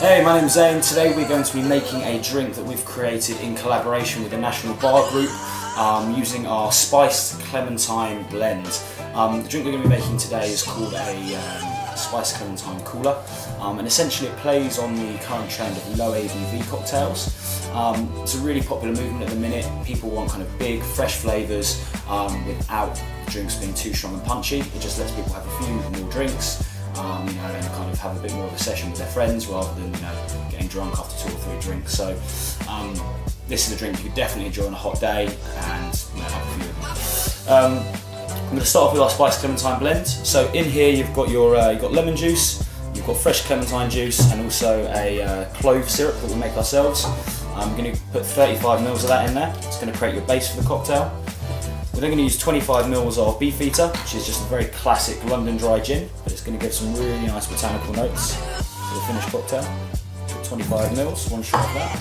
Hey, my name's Zane. Today we're going to be making a drink that we've created in collaboration with the National Bar Group using our Spiced Clementine blend. The drink we're going to be making today is called a Spiced Clementine Cooler, and essentially it plays on the current trend of low ABV cocktails. It's a really popular movement at the minute. People want kind of big, fresh flavours without the drinks being too strong and punchy. It just lets people have a few more drinks. And kind of have a bit more of a session with their friends rather than getting drunk after 2 or 3 drinks. So this is a drink you could definitely enjoy on a hot day and have a few of them. I'm going to start off with our spiced clementine blend. So in here you've got your you've got lemon juice, you've got fresh clementine juice, and also a clove syrup that we'll make ourselves. I'm going to put 35 ml of that in there. It's going to create your base for the cocktail. We're then going to use 25 ml of Beefeater, which is just a very classic London dry gin, but it's going to give some really nice botanical notes to the finished cocktail. So 25 ml, one shot of that.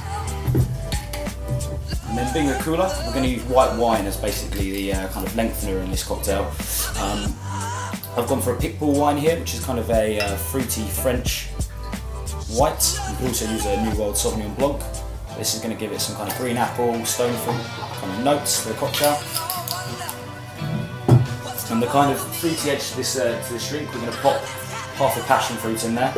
And then being a cooler, we're going to use white wine as basically the kind of lengthener in this cocktail. I've gone for a PICPOUL wine here, which is kind of a fruity French white. You can also use a New World Sauvignon Blanc. This is going to give it some kind of green apple, stone fruit kind of notes for the cocktail. And the kind of fruity edge to this drink, we're going to pop half a passion fruit in there.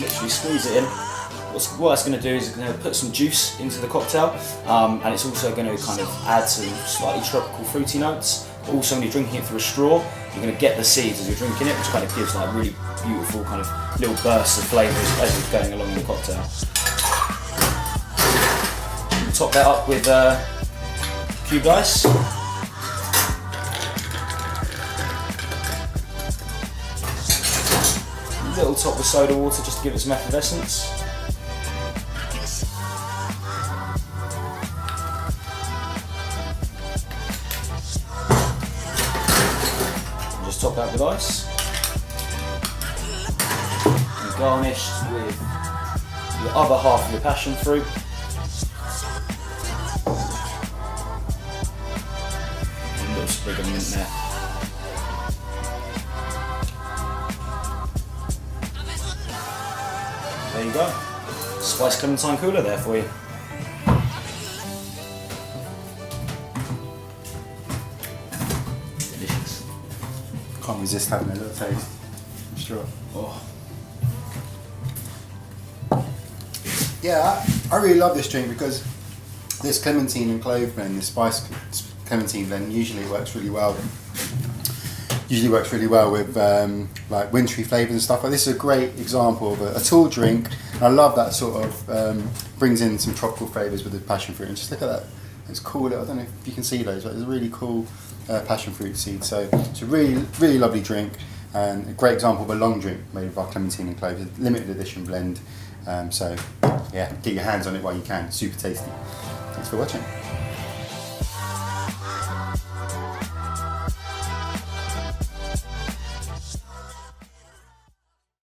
Literally squeeze it in. What that's going to do is it's going to put some juice into the cocktail, and it's also going to kind of add some slightly tropical fruity notes. But also when you're drinking it through a straw, you're going to get the seeds as you're drinking it, which kind of gives like really beautiful kind of little bursts of flavours as it's going along in the cocktail. Top that up with cubed ice. A little top with soda water just to give it some effervescence. And just top that with ice. And garnished with the other half of your passion fruit. And a little sprig of mint there. There you go, spiced clementine cooler there for you. Delicious. Can't resist having a little taste. I'm sure. Oh. Yeah, I really love this drink because this clementine and clove blend, this spiced clementine blend, usually works really well. With like wintry flavours and stuff. But this is a great example of a tall drink. And I love that sort of brings in some tropical flavours with the passion fruit. And just look at that, it's cool. I don't know if you can see those, but it's a really cool passion fruit seed. So it's a really lovely drink and a great example of a long drink made with our clementine and clove. It's a limited edition blend. So yeah, get your hands on it while you can. Super tasty. Thanks for watching.